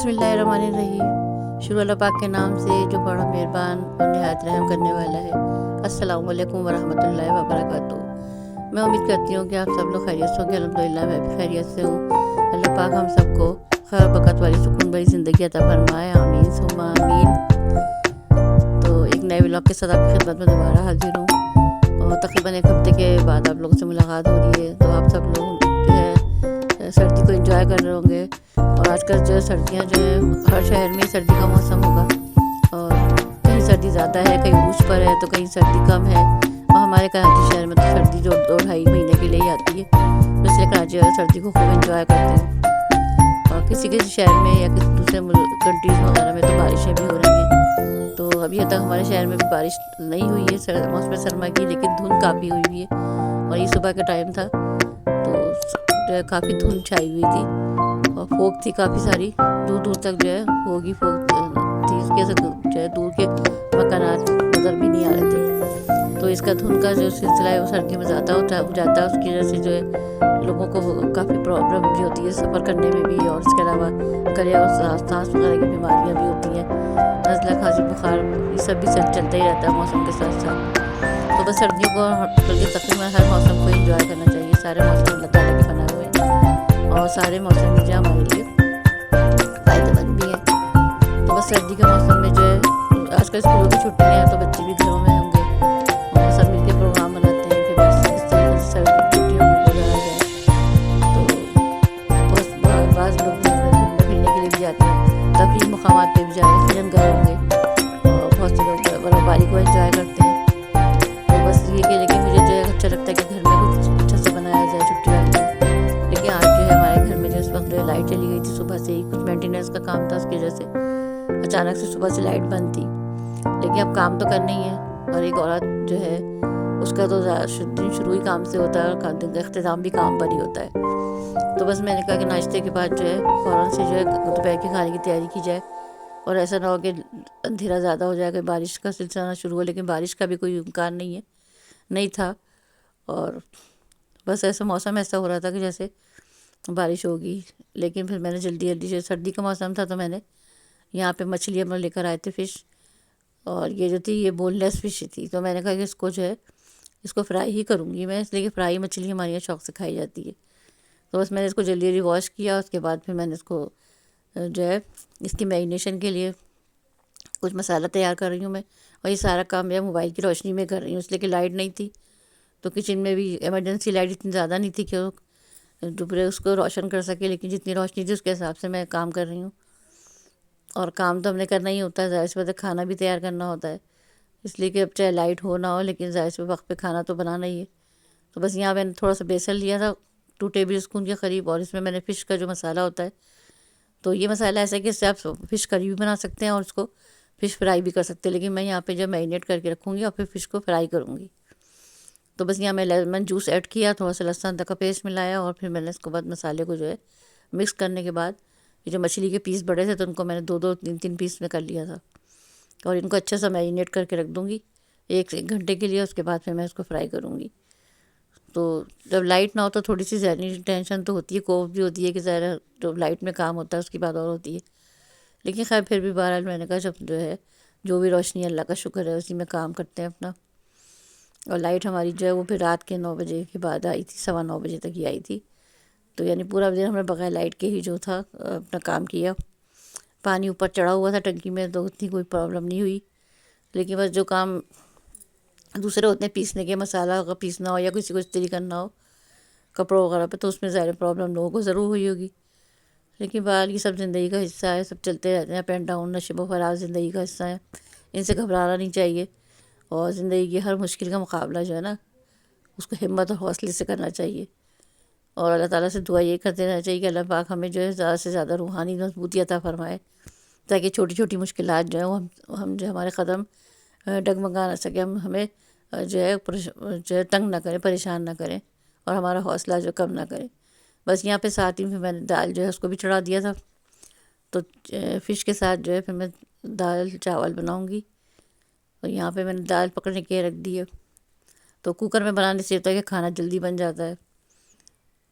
بسم اللہ الرحمن الرحیم۔ شروع اللہ پاک کے نام سے جو بڑا مہربان اور نہایت رحم کرنے والا ہے۔ السلام علیکم ورحمۃ اللہ وبرکاتہ۔ میں امید کرتی ہوں کہ آپ سب لوگ خیریت سے ہوں گے۔ الحمدللہ میں بھی خیریت سے ہوں۔ اللہ پاک ہم سب کو خیر برکت والی سکون بھری زندگی عطا فرمائے، آمین ثم آمین۔ تو ایک نئے ولاگ کے ساتھ آپ کی خدمت میں دوبارہ حاضر ہوں، اور تقریباً ایک ہفتے کے بعد آپ لوگوں سے ملاقات ہو رہی ہے۔ تو آپ سب لوگ جو ہے سردی کو انجوائے کر رہے ہوں گے، اور آج کل جو ہے سردیاں جو ہے ہر شہر میں سردی کا موسم ہوگا، اور کہیں سردی زیادہ ہے، کہیں عروج پر ہے، تو کہیں سردی کم ہے۔ اور ہمارے کراچی شہر میں تو سردی جو 2-2.5 مہینے کے لیے ہی آتی ہے، تو اس لیے کراچی والے سردی کو خوب انجوائے کرتے ہیں۔ اور کسی کسی شہر میں یا کسی دوسرے کنٹریز وغیرہ میں تو بارشیں بھی ہو رہی ہیں۔ تو ابھی تک ہمارے شہر میں بھی بارش نہیں ہوئی ہے موسم سرما کی، لیکن دھند کافی ہوئی ہوئی ہے، اور یہ صبح کا ٹائم تھا تو جو ہے کافی دھند چھائی ہوئی تھی، اور فوگ تھی کافی ساری، دور دور تک جو ہے فوگ تھی، اس کے جو ہے دور کے مکانات نظر بھی نہیں آ رہے تھے۔ تو اس کا دھند کا جو سلسلہ ہے وہ سردیوں میں زیادہ ہو جاتا ہے، اس کی وجہ سے جو ہے لوگوں کو کافی پرابلم بھی ہوتی ہے سفر کرنے میں بھی، اور اس کے علاوہ گلے اور سانس وغیرہ کی بیماریاں بھی ہوتی ہیں، نزلہ کھانسی بخار یہ سب بھی چلتا ہی رہتا ہے موسم کے ساتھ ساتھ۔ تو بس سردیوں کو بلکہ تقریباً ہر موسم کو انجوائے کرنا چاہیے۔ سارے موسم اللہ تعالیٰ کے بنائے ہوئے ہیں، اور سارے موسم جو ہمارے لیے فائدہ مند بھی ہیں۔ تو بس سردی کے موسم میں جو ہے آج کل اسکولوں کی چھٹیاں ہیں، تو بچے بھی گھروں میں ہوں گے، اور سب مل کے پروگرام بناتے ہیں کہ بس کس طریقے سے سردی کی چھٹیوں کو گزارا جائے۔ تو بس بعض لوگ گھومنے پھرنے کے لیے بھی جاتے ہیں، تفریحی مقامات پہ بھی جاتے ہیں، فلم گھر ہوں گے، اور بہت سے لوگ برفباری کو انجوائے کرتے ہیں۔ تو بس یہ کہ لیکن مجھے جو ہے اچھا لگتا ہے کہ گھر میں کچھ اچھا سے بنایا جائے چھٹی والے دن۔ لیکن آج جو ہے ہمارے گھر میں جو اس وقت جو ہے لائٹ چلی گئی تھی صبح سے ہی، کچھ مینٹیننس کا کام تھا، اس کی وجہ سے اچانک سے صبح سے لائٹ بند تھی۔ لیکن اب کام تو کرنا ہی ہے، اور ایک عورت جو ہے اس کا تو دن شروع ہی کام سے ہوتا ہے، اور دن کا اختتام بھی کام پر ہی ہوتا ہے۔ تو بس میں نے کہا کہ ناشتے کے بعد جو ہے فوراً سے جو ہے دوپہر کے کھانے کی تیاری کی جائے، اور ایسا نہ ہو کہ اندھیرا زیادہ ہو جائے کہ بارش کا سلسلہ نہ شروع ہو، لیکن بارش کا بھی کوئی امکان نہیں تھا، اور بس ایسا موسم ایسا ہو رہا تھا کہ جیسے بارش ہوگی۔ لیکن پھر میں نے جلدی سے، سردی کا موسم تھا تو میں نے یہاں پہ مچھلی ہم لوگ لے کر آئے تھے فش، اور یہ جو تھی یہ بون لیس فش تھی، تو میں نے کہا کہ اس کو جو ہے اس کو فرائی ہی کروں گی میں، اس لیے کہ فرائی مچھلی ہمارے یہاں شوق سے کھائی جاتی ہے۔ تو بس میں نے اس کو جلدی واش کیا، اس کے بعد پھر میں نے اس کو جو ہے اس کی میرینیشن کے لیے کچھ مسالہ تیار کر رہی ہوں میں، اور یہ سارا کام میں موبائل کی روشنی میں کر رہی ہوں، اس لیے کہ لائٹ نہیں تھی، تو کچن میں بھی ایمرجنسی لائٹ اتنی زیادہ نہیں تھی کہ وہ دوپہر اس کو روشن کر سکے، لیکن جتنی روشنی تھی اس کے حساب سے میں کام کر رہی ہوں۔ اور کام تو ہم نے کرنا ہی ہوتا ہے، ظاہر سی بات ہے کھانا بھی تیار کرنا ہوتا ہے، اس لیے کہ اب چاہے لائٹ ہو نہ ہو، لیکن ظاہر سی وقت پہ کھانا تو بنانا ہی ہے۔ تو بس یہاں میں نے تھوڑا سا بیسن لیا تھا 2 ٹیبل اسپون کے قریب، اور اس میں نے فش کا جو مسالہ ہوتا ہے، تو یہ مسالہ ایسا ہے کہ اس سے آپ فش کری بھی بنا سکتے ہیں، اور اس کو فش فرائی بھی کر سکتے ہیں، لیکن میں یہاں پہ جو میرینیٹ کر کے رکھوں گی اور پھر فش کو فرائی کروں گی۔ تو بس یہاں میں لیمن جوس ایڈ کیا، تھوڑا سا لہسن ادرک کا پیسٹ ملایا، اور پھر میں نے اس کو بعد مسالے کو جو ہے مکس کرنے کے بعد یہ جو مچھلی کے پیس بڑے تھے تو ان کو میں نے 2 3 پیس میں کر لیا تھا، اور ان کو اچھا سا میرینیٹ کر کے رکھ دوں گی 1 گھنٹے کے لیے، اس کے بعد پھر میں اس کو فرائی کروں گی۔ تو جب لائٹ نہ ہو تو تھوڑی سی ذہنی ٹینشن تو ہوتی ہے، کوف بھی ہوتی ہے کہ ظاہر جو لائٹ میں کام ہوتا ہے اس کی بات اور ہوتی ہے، لیکن خیر پھر بھی بہرحال میں نے کہا جب جو ہے جو بھی روشنی اللہ کا شکر ہے اسی میں کام کرتے ہیں اپنا۔ اور لائٹ ہماری جو ہے وہ پھر رات کے 9 بجے کے بعد آئی تھی، 9:15 بجے تک ہی آئی تھی، تو یعنی پورا دن ہم نے بغیر لائٹ کے ہی جو تھا اپنا کام کیا۔ پانی اوپر چڑھا ہوا تھا ٹنکی میں تو اتنی کوئی پرابلم نہیں ہوئی، لیکن بس جو کام دوسرے ہوتے ہیں پیسنے کے، مسالہ اگر پیسنا ہو یا کسی کو استری کرنا ہو کپڑوں وغیرہ پہ، تو اس میں ظاہر پرابلم لوگوں کو ضرور ہوئی ہوگی، لیکن بہرحال یہ سب زندگی کا حصہ ہے، سب چلتے رہتے ہیں، اپ اینڈ ڈاؤن، نشیب و فراز زندگی کا حصہ ہے، ان سے گھبرانا نہیں چاہیے، اور زندگی کی ہر مشکل کا مقابلہ جو ہے نا اس کو ہمت اور حوصلے سے کرنا چاہیے، اور اللہ تعالیٰ سے دعا یہ کرتے رہنا چاہیے کہ اللہ پاک ہمیں جو ہے زیادہ سے زیادہ روحانی مضبوطی عطا فرمائے، تاکہ چھوٹی چھوٹی مشکلات جو ہیں وہ ہم جو ہمارے قدم ڈگمگا نہ سکیں، ہمیں جو ہے تنگ نہ کریں، پریشان نہ کریں، اور ہمارا حوصلہ جو کم نہ کریں۔ بس یہاں پہ ساتھ ہی پھر میں نے دال جو ہے اس کو بھی چڑھا دیا تھا، تو فش کے ساتھ جو ہے پھر میں دال چاول بناؤں گی، اور یہاں پہ میں نے دال پکنے کے رکھ دی ہے، تو کوکر میں بنانے سے ہوتا ہے کہ کھانا جلدی بن جاتا ہے،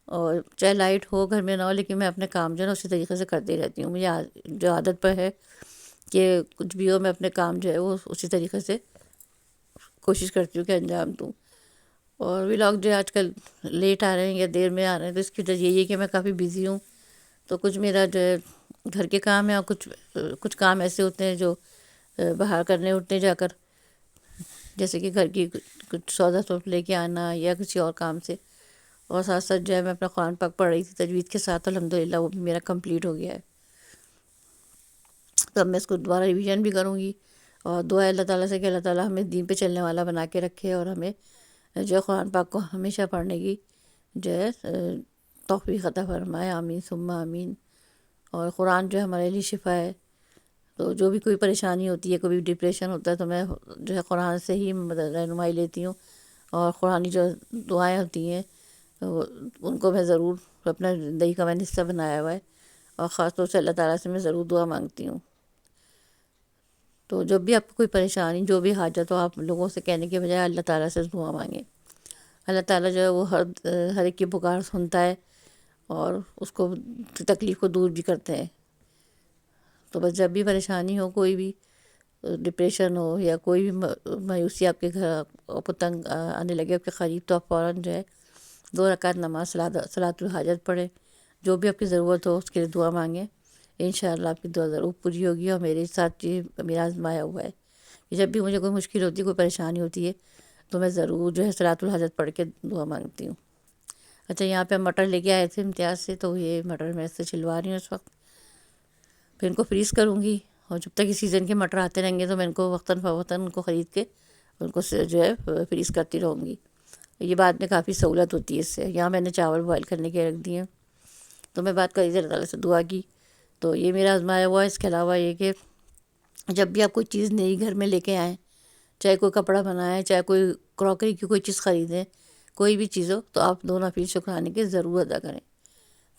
اور چاہے لائٹ ہو گھر میں نہ ہو، لیکن میں اپنے کام جو ہے نا اسی طریقے سے کرتی رہتی ہوں. مجھے جو عادت پر ہے کہ کچھ بھی ہو میں اپنے کام جو ہے وہ اسی طریقے سے کوشش کرتی ہوں کہ انجام دوں. اور ولاگ جو ہے آج کل لیٹ آ رہے ہیں یا دیر میں آ رہے ہیں، تو اس کی وجہ یہی ہے کہ میں کافی بزی ہوں. تو کچھ میرا جو ہے گھر کے کام ہے، اور کچھ کام ایسے ہوتے ہیں جو باہر کرنے ہوتے ہیں جا کر، جیسے کہ گھر کی کچھ سودا سوپ لے کے آنا یا کسی اور کام سے. اور ساتھ ساتھ جو ہے میں اپنا قرآن پاک پڑھ رہی تھی تجوید کے ساتھ، الحمدللہ وہ بھی میرا کمپلیٹ ہو گیا ہے. تو اب میں اس کو دوبارہ ریویژن بھی کروں گی، اور دعا ہے اللہ تعالیٰ سے کہ اللہ تعالیٰ ہمیں دین پہ چلنے والا بنا کے رکھے، اور ہمیں جو ہے قرآن پاک کو ہمیشہ پڑھنے کی جو ہے توفیق عطا فرمائے. آمین ثم آمین. اور قرآن جو ہے ہمارے لیے شفا ہے. تو جو بھی کوئی پریشانی ہوتی ہے، کوئی بھی ڈپریشن ہوتا ہے، تو میں جو ہے قرآن سے ہی رہنمائی لیتی ہوں. اور قرآنی جو دعائیں ہوتی ہیں ان کو میں ضرور اپنا زندگی کا میں نے حصہ بنایا ہوا ہے، اور خاص طور سے اللہ تعالیٰ سے میں ضرور دعا مانگتی ہوں. تو جب بھی آپ کو کوئی پریشانی، جو بھی حاجت ہو، آپ لوگوں سے کہنے کے بجائے اللہ تعالیٰ سے دعا مانگیں. اللہ تعالیٰ جو ہے وہ ہر ایک کی پکار سنتا ہے، اور اس کو تکلیف کو دور بھی کرتے ہیں. تو بس جب بھی پریشانی ہو، کوئی بھی ڈپریشن ہو یا کوئی بھی مایوسی آپ کے گھر آپ کو تنگ آنے لگے آپ کے قریب، تو آپ فوراً جو ہے 2 رکعت نماز صلاۃ الحاجت پڑھیں. جو بھی آپ کی ضرورت ہو اس کے لیے دعا مانگیں، انشاءاللہ آپ کی دعا ضرور پوری ہوگی. اور میرے ساتھ یہ میرا آزمایا ہوا ہے کہ جب بھی مجھے کوئی مشکل ہوتی ہے، کوئی پریشانی ہوتی ہے، تو میں ضرور جو ہے صلاۃ الحاجت پڑھ کے دعا مانگتی ہوں. اچھا، یہاں پہ ہم مٹر لے کے آئے تھے امتیاز سے، تو یہ مٹر میں سے چھلوا رہی ہوں اس وقت. پھر ان کو فریز کروں گی، اور جب تک اس سیزن کے مٹر آتے رہیں گے تو میں ان کو وقتاً فوقتاً ان کو خرید کے ان کو جو ہے فریز کرتی رہوں گی. یہ بعد میں کافی سہولت ہوتی ہے اس سے. یہاں میں نے چاول بوائل کرنے کے رکھ دیے. تو میں بات کری تھی اللہ تعالیٰ سے دعا کی. تو یہ میرا آزمایا ہوا ہے. اس کے علاوہ یہ کہ جب بھی آپ کوئی چیز نئی گھر میں لے کے آئیں، چاہے کوئی کپڑا بنائیں، چاہے کوئی کراکری کی کوئی چیز خریدیں، کوئی بھی چیز ہو، تو آپ 2 نفل شکرانے کی ضرور ادا کریں.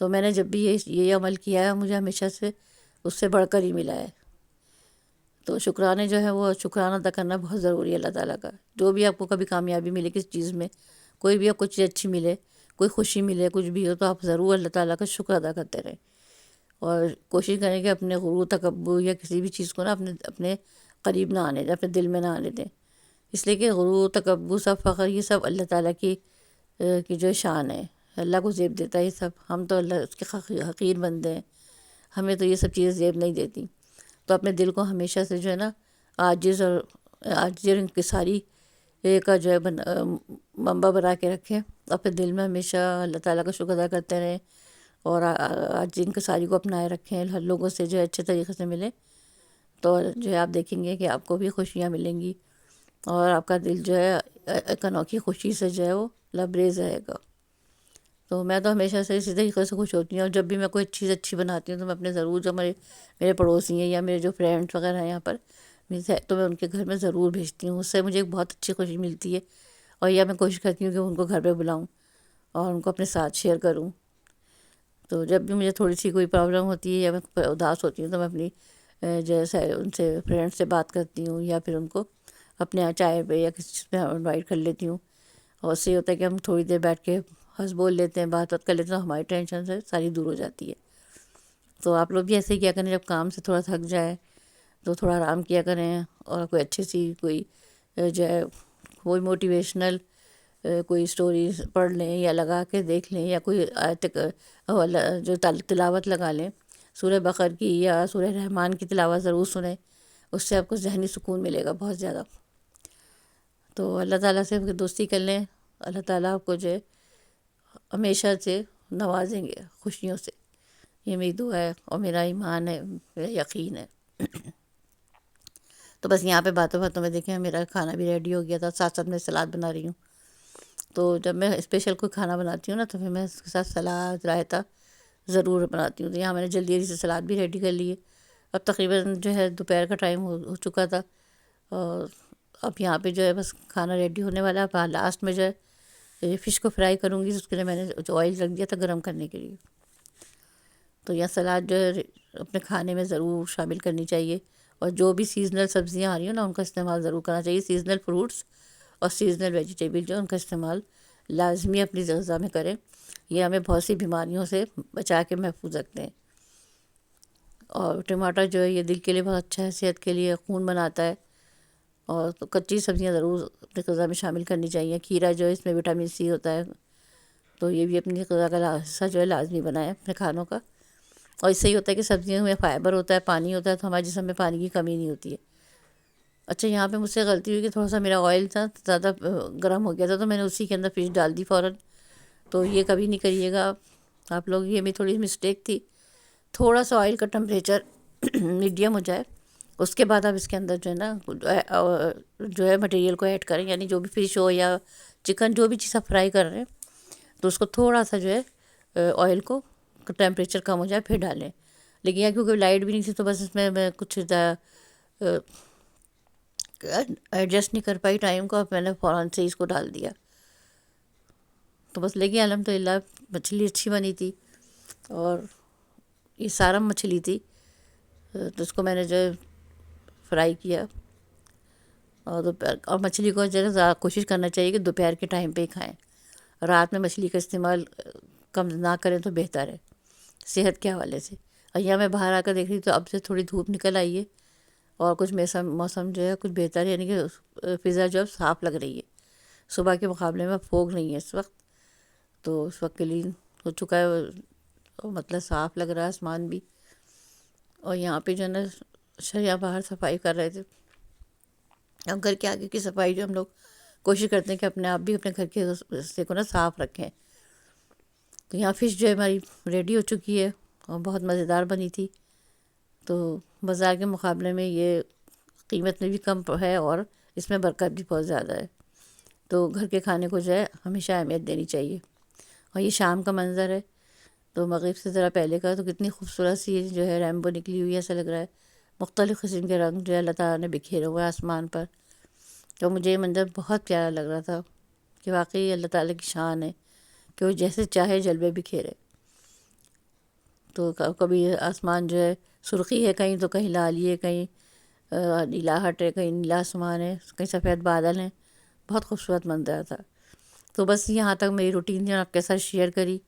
تو میں نے جب بھی یہ عمل کیا ہے، مجھے ہمیشہ سے اس سے بڑھ کر ہی ملا ہے. تو شکرانے جو ہے وہ شکرانہ ادا کرنا بہت ضروری ہے اللہ تعالیٰ کا. جو بھی آپ کو کبھی کامیابی ملے کس چیز میں، کوئی بھی آپ کو چیز اچھی ملے، کوئی خوشی ملے، کچھ بھی ہو، تو آپ ضرور اللہ تعالیٰ کا شکر ادا کرتے رہیں. اور کوشش کریں کہ اپنے غرور تکبر یا کسی بھی چیز کو نا اپنے قریب نہ آنے دیں، اپنے دل میں نہ آنے دیں. اس لیے کہ غرور تکبر سب فخر یہ سب اللہ تعالیٰ کی جو شان ہے. اللہ کو زیب دیتا ہے یہ سب. ہم تو اللہ اس کے حقیر بندے ہیں، ہمیں تو یہ سب چیزیں زیب نہیں دیتی. تو اپنے دل کو ہمیشہ سے جو ہے نا عاجز اور انکساری کا جو ہے منبع بنا کے رکھیں. اپنے دل میں ہمیشہ اللہ تعالیٰ کا شکر ادا کرتے رہیں، اور عاجز انکساری کو اپنائے رکھیں. ہر لوگوں سے جو ہے اچھے طریقے سے ملیں، تو جو ہے آپ دیکھیں گے کہ آپ کو بھی خوشیاں ملیں گی، اور آپ کا دل جو ہے ایک انوکھی خوشی سے جو ہے وہ لبریز رہے گا. تو میں تو ہمیشہ سے اسی طریقے سے خوش ہوتی ہوں. اور جب بھی میں کوئی چیز اچھی بناتی ہوں تو میں اپنے ضرور جو میرے پڑوسی ہیں یا میرے جو فرینڈس وغیرہ ہیں یہاں پر، تو میں ان کے گھر میں ضرور بھیجتی ہوں. اس سے مجھے ایک بہت اچھی خوشی ملتی ہے. اور یا میں کوشش کرتی ہوں کہ ان کو گھر پہ بلاؤں اور ان کو اپنے ساتھ شیئر کروں. تو جب بھی مجھے تھوڑی سی کوئی پرابلم ہوتی ہے یا میں اداس ہوتی ہوں، تو میں اپنی جیسے ان سے فرینڈ سے بات کرتی ہوں، یا پھر ان کو اپنے یہاں چائے پہ یا کسی چیز پہ انوائٹ کر لیتی ہوں. اور اس سے یہ ہوتا ہے کہ ہم تھوڑی دیر بیٹھ کے ہنس بول لیتے ہیں، بات کر لیتے ہیں، تو ہماری ٹینشن سے ساری دور ہو جاتی ہے. تو آپ لوگ بھی ایسے ہی کیا کریں، جب کام سے تھوڑا تھک جائے تو تھوڑا آرام کیا کریں، اور کوئی اچھی سی کوئی جو ہے کوئی موٹیویشنل کوئی اسٹوریز پڑھ لیں یا لگا کے دیکھ لیں، یا کوئی آیت جو تلاوت لگا لیں سورہ بقرہ کی یا سورہ رحمان کی تلاوت ضرور سنیں. اس سے آپ کو ذہنی سکون ملے گا بہت زیادہ. تو اللہ تعالیٰ سے دوستی کر لیں، اللہ تعالیٰ آپ کو جو ہے ہمیشہ سے نوازیں گے خوشیوں سے. یہ میری دعا ہے اور میرا ایمان ہے، میرا یقین ہے. تو بس یہاں پہ باتوں باتوں میں دیکھیں میرا کھانا بھی ریڈی ہو گیا تھا، ساتھ ساتھ میں سلاد بنا رہی ہوں. تو جب میں اسپیشل کوئی کھانا بناتی ہوں نا، تو پھر میں اس کے ساتھ سلاد رائتا ضرور بناتی ہوں. تو یہاں میں نے جلدی جلدی سے سلاد بھی ریڈی کر لی ہے. اب تقریباً جو ہے دوپہر کا ٹائم ہو چکا تھا، اور اب یہاں پہ جو ہے بس کھانا ریڈی ہونے والا ہے. لاسٹ میں جو ہے فش کو فرائی کروں گی، اس کے لیے میں نے جو آئل رکھ دیا تھا گرم کرنے کے لیے. تو یہ سلاد جو ہے اپنے کھانے میں ضرور شامل کرنی چاہیے. اور جو بھی سیزنل سبزیاں آ رہی ہیں نا، ان کا استعمال ضرور کرنا چاہیے. سیزنل فروٹس اور سیزنل ویجیٹیبل جو ان کا استعمال لازمی اپنی غذا میں کریں. یہ ہمیں بہت سی بیماریوں سے بچا کے محفوظ رکھتے ہیں. اور ٹماٹر جو ہے یہ دل کے لیے بہت اچھا ہے، صحت کے لیے خون بناتا ہے. اور تو کچی سبزیاں ضرور اپنی غذا میں شامل کرنی چاہیے. کھیرا جو ہے اس میں وٹامن سی ہوتا ہے، تو یہ بھی اپنی غذا کا حصہ جو ہے لازمی بنائیں اپنے کھانوں کا. اور اس سے یہ ہوتا ہے کہ سبزیوں میں فائبر ہوتا ہے، پانی ہوتا ہے، تو ہمارے جسم میں پانی کی کمی نہیں ہوتی ہے. اچھا، یہاں پہ مجھ سے غلطی ہوئی کہ تھوڑا سا میرا آئل تھا زیادہ گرم ہو گیا تھا، تو میں نے اسی کے اندر فش ڈال دی فوراً. تو یہ کبھی نہیں کریے گا آپ لوگ، یہ میری تھوڑی مسٹیک تھی. تھوڑا سا آئل کا ٹمپریچر میڈیم ہو جائے، اس کے بعد آپ اس کے اندر جو ہے نا جو ہے مٹیریل کو ایڈ کریں، یعنی جو بھی فش ہو یا چکن، جو بھی چیز آپ فرائی کر رہے ہیں، تو اس کو تھوڑا سا جو ہے آئل کو ٹیمپریچر کم ہو جائے پھر ڈالیں. لیکن یہاں کیونکہ لائٹ بھی نہیں تھی تو بس اس میں کچھ ایڈجسٹ نہیں کر پائی ٹائم کو، اب میں نے فوراً سے اس کو ڈال دیا. تو بس لیکن الحمد للہ مچھلی اچھی بنی تھی. اور یہ سارم مچھلی تھی، تو اس کو میں نے جو ہے فرائی کیا. اور دوپہر اور مچھلی کو جو ہے کوشش کرنا چاہیے کہ دوپہر کے ٹائم پہ ہی کھائیں. رات میں مچھلی کا استعمال کم نہ کریں تو بہتر ہے صحت کے حوالے سے. اور یہاں میں باہر آ کر دیکھ رہی تو اب سے تھوڑی دھوپ نکل آئی ہے اور کچھ موسم جو ہے کچھ بہتر ہے، یعنی کہ فضا جو ہے صاف لگ رہی ہے. صبح کے مقابلے میں فوگ نہیں ہے اس وقت، تو اس وقت کلین ہو چکا ہے، مطلب صاف لگ رہا ہے آسمان بھی. اور یہاں پہ جو ہے نا یہاں باہر صفائی کر رہے تھے. اب گھر کے آگے کی صفائی جو ہم لوگ کوشش کرتے ہیں کہ اپنے آپ بھی اپنے گھر کے حصے کو نا صاف رکھیں. تو یہاں فش جو ہے ہماری ریڈی ہو چکی ہے اور بہت مزیدار بنی تھی. تو بازار کے مقابلے میں یہ قیمت میں بھی کم ہے اور اس میں برکت بھی بہت زیادہ ہے. تو گھر کے کھانے کو جو ہے ہمیشہ اہمیت دینی چاہیے. اور یہ شام کا منظر ہے، تو مغرب سے ذرا پہلے کا، تو کتنی خوبصورت سی جو ہے ریمبو نکلی ہوئی ہے، ایسا لگ رہا ہے مختلف قسم کے رنگ جو ہے اللہ تعالیٰ نے بکھیرے ہوئے آسمان پر. تو مجھے یہ منظر بہت پیارا لگ رہا تھا کہ واقعی اللہ تعالیٰ کی شان ہے کہ وہ جیسے چاہے جلوے بکھیرے. تو کبھی آسمان جو ہے سرخی ہے کہیں، تو کہیں لالی ہے، کہیں نیلاہٹ ہے، کہیں نیلا آسمان ہے، کہیں سفید بادل ہیں. بہت خوبصورت منظر تھا. تو بس یہاں تک میری روٹین جو آپ کے ساتھ شیئر کری.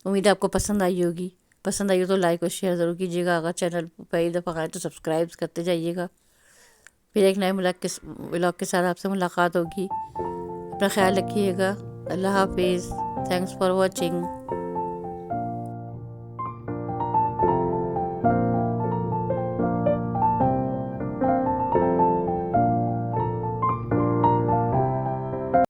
امید ہے آپ کو پسند آئی ہوگی. پسند آئی ہو تو لائک اور شیئر ضرور کیجیے گا. اگر چینل پہلی دفعہ آئے تو سبسکرائب کرتے جائیے گا. پھر ایک نئے ولاگ کے ساتھ آپ سے ملاقات ہوگی. اپنا خیال رکھیے گا. اللہ حافظ. Thanks for watching.